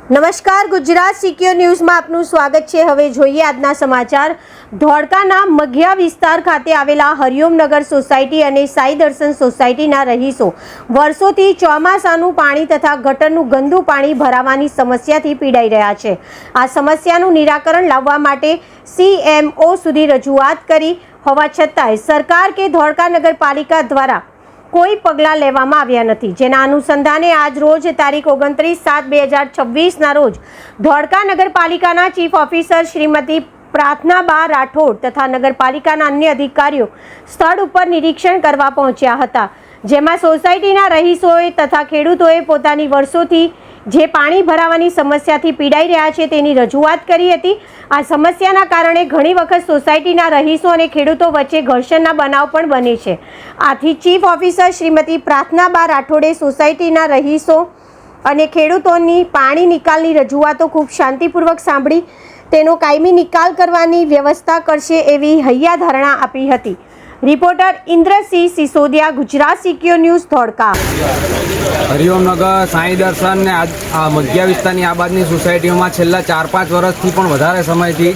નમસ્કાર, ગુજરાત સિક્યોર ન્યૂઝમાં આપનું સ્વાગત છે। હવે જોઈએ આજના સમાચાર। ધોળકાના મઘિયા વિસ્તાર ખાતે આવેલા હરિઓમનગર સોસાયટી અને સાઈ દર્શન સોસાયટીના રહીશો વર્ષોથી ચોમાસાનું પાણી તથા ગટરનું ગંદુ પાણી ભરાવાની સમસ્યાથી પીડાઈ રહ્યા છે। આ સમસ્યાનું નિરાકરણ લાવવા માટે CMO સુધી રજૂઆત કરી હોવા છતાંય સરકાર કે ધોળકા નગરપાલિકા દ્વારા કોઈ પગલાં લેવામાં આવ્યા નથી, જેના અનુસંધાને આજ રોજ તારીખ 29/7/2026ના રોજ ધોળકા નગરપાલિકાના ચીફ ઓફિસર શ્રીમતી પ્રાર્થનાબા રાઠોડ તથા નગરપાલિકાના અન્ય અધિકારીઓ સ્થળ ઉપર નિરીક્ષણ કરવા પહોંચ્યા હતા, જેમાં સોસાયટીના રહીશોએ તથા ખેડૂતોએ પોતાની વર્ષોથી જે પાણી ભરાવાની સમસ્યાથી પીડાઈ રહ્યા છે તેની રજૂઆત કરી હતી। આ સમસ્યાના કારણે ઘણી વખત સોસાયટીના રહીશો અને ખેડૂતો વચ્ચે ઘર્ષણના બનાવ પણ બને છે। આથી ચીફ ઓફિસર શ્રીમતી પ્રાર્થનાબા રાઠોડે સોસાયટીના રહીશો અને ખેડૂતોની પાણી નિકાલની રજૂઆતો ખૂબ શાંતિપૂર્વક સાંભળી તેનો કાયમી નિકાલ કરવાની વ્યવસ્થા કરશે એવી હૈયાધારણા આપી હતી। Reporter Indrasinh Sisodiya, Gujarat secure news, Dholka. Hariomnagar, Sai Darshan ને આ મઘિયા વિસ્તારની આ બાજુની સોસાયટીઓમાં છેલ્લા 4-5 વર્ષથી પણ વધારે સમયથી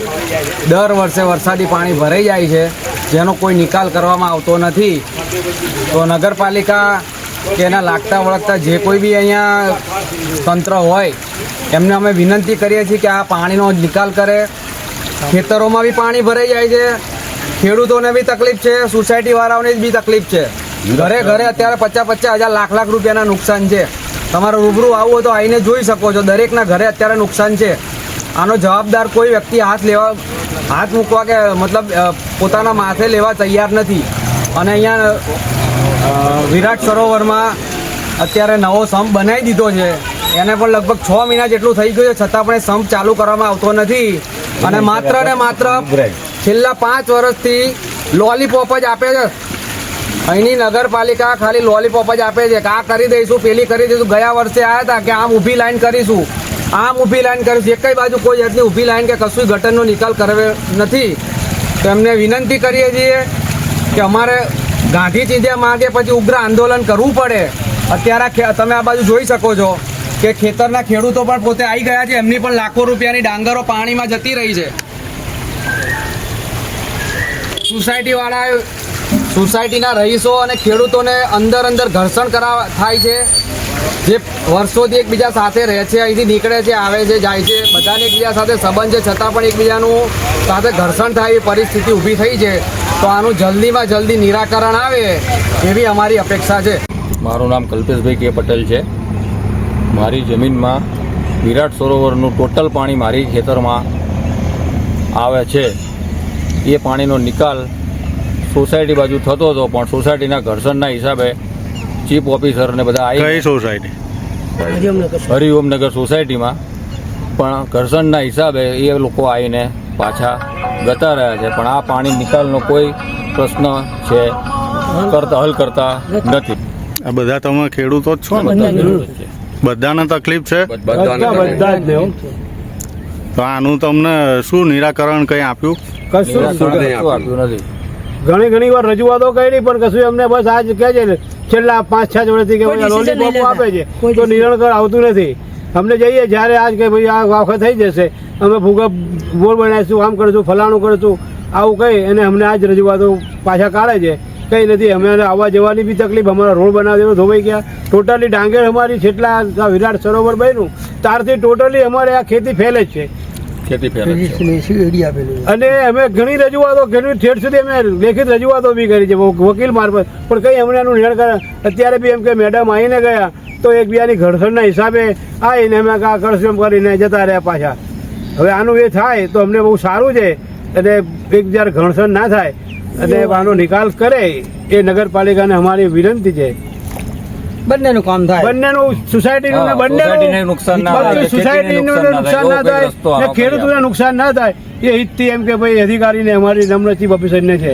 દર વર્ષે વરસાદી પાણી ભરાઈ જાય છે, જેનો કોઈ નિકાલ કરવામાં આવતો નથી। તો નગરપાલિકા કે એના લાગતા વળગતા જે કોઈ બી અહીંયા તંત્ર હોય એમને અમે વિનંતી કરીએ છીએ કે આ પાણીનો નિકાલ કરે। ખેતરોમાં બી પાણી ભરાઈ જાય છે, ખેડૂતોને બી તકલીફ છે, સોસાયટીવાળાઓને બી તકલીફ છે। ઘરે ઘરે અત્યારે 50-50 હજાર લાખ રૂપિયાના નુકસાન છે। તમારે રૂબરૂ આવવું હોય તો આવીને જોઈ શકો છો, દરેકના ઘરે અત્યારે નુકસાન છે। આનો જવાબદાર કોઈ વ્યક્તિ હાથ મૂકવા કે મતલબ પોતાના માથે લેવા તૈયાર નથી। અને અહીંયા વિરાટ સરોવરમાં અત્યારે નવો સંપ બનાવી દીધો છે, એને પણ લગભગ 6 મહિના જેટલું થઈ ગયું છે, છતાં પણ એ સંપ ચાલુ કરવામાં આવતો નથી। અને માત્ર ને માત્ર છેલ્લા 5 વર્ષથી લોલીપોપ જ આપે છે। અહીંની નગરપાલિકા ખાલી લોલીપોપ જ આપે છે કે આ કરી દઈશું, પેલી કરી દઈશું। ગયા વર્ષે આવ્યા હતા કે આમ ઊભી લાઈન કરીશું, આમ ઊભી લાઈન કરીશું, એક બાજુ કોઈ જાતની ઊભી લાઈન કે કશું ગટરનો નિકાલ કર્યો નથી। તો એમને વિનંતી કરીએ છીએ કે અમારે ગાંધી ચીંધ્યા માગે પછી ઉગ્ર આંદોલન કરવું પડે। અત્યારે તમે આ બાજુ જોઈ શકો છો કે ખેતરના ખેડૂતો પણ પોતે આવી ગયા છે, એમની પણ લાખો રૂપિયાની ડાંગરો પાણીમાં જતી રહી છે। સોસાયટીના રહીશો અને ખેડૂતોને અંદર ઘર્ષણ થાય છે, જે વર્ષોથી એકબીજા સાથે રહે છે, અહીંથી નીકળે છે, આવે છે, જાય છે, બધાને એકબીજા સાથે સંબંધ છે, છતાં પણ એકબીજાનું સાથે ઘર્ષણ થાય એવી પરિસ્થિતિ ઊભી થઈ છે। તો આનું જલ્દીમાં જલ્દી નિરાકરણ આવે એવી અમારી અપેક્ષા છે। મારું નામ કલ્પેશભાઈ કે પટેલ છે। મારી જમીનમાં વિરાટ સરોવરનું ટોટલ પાણી મારી ખેતરમાં આવે છે। એ પાણીનો નિકાલ સોસાયટી બાજુ થતો હતો, પણ સોસાયટીના ઘર્ષણના હિસાબે ચીફ ઓફિસરને બધા આવી સોસાયટી હરિઓમનગર સોસાયટીમાં પણ ઘર્ષણના હિસાબે એ લોકો આવીને પાછા જતા રહ્યા છે, પણ આ પાણી નિકાલનો કોઈ પ્રશ્ન છે હલ કરતા નથી। આ બધા તમે ખેડૂતો જ છો ને? બધાને તકલીફ છે? બધા જ। તો આનું તમને શું નિરાકરણ કંઈ આપ્યું? કશું આપ્યું નથી। ઘણી વાર રજૂઆતો કરી પણ કશું એમને બસ આજ કહે છે ને છેલ્લા 5-6 વર્ષથી કે લોલીપોપ આપે છે, તો નિરાકરણ આવતું નથી। અમને જઈએ જ્યારે આજ કે ભાઈ આ વખત થઈ જશે, અમે ભૂગર્ભ બોર બનાવીશું, આમ કરીશું, ફલાણું કરીશું, આવું કહી અને અમને આજ રજૂઆતો પાછા કાઢે છે। કંઈ નથી, અમે આવવા જવાની બી તકલીફ, અમારા રોડ બનાવી ધોવાઈ ગયા, ટોટલી ડાંગર અમારી જેટલા વિરાટ સરોવર બન્યું ત્યારથી ટોટલી અમારે આ ખેતી ફેલે જ છે। અને અમે ઘણી રજૂઆતો ઠેઠ સુધી અમે લેખિત રજૂઆતો બી કરી છે વકીલ મારફત, પણ કંઈ અમને આનું નિરાકરણ અત્યારે બી એમ કે મેડમ આવીને ગયા તો એકબીજાની ઘર્ષણના હિસાબે આવીને અમે આ કરશું એમ કરીને જતા રહ્યા પાછા। હવે આનું એ થાય તો અમને બહુ સારું છે, અને એકબીજા ઘર્ષણ ના થાય અને આનો નિકાલ કરે એ નગરપાલિકાને અમારી વિનંતી છે। બંનેનું કામ થાય, બંનેનું સોસાયટીનું નુકસાન ના થાય, ખેડૂતોને નુકસાન ના થાય એ હિતથી એમ કે ભાઈ અધિકારીને અમારી નમ્ર ચીફ ઓફિસરને છે।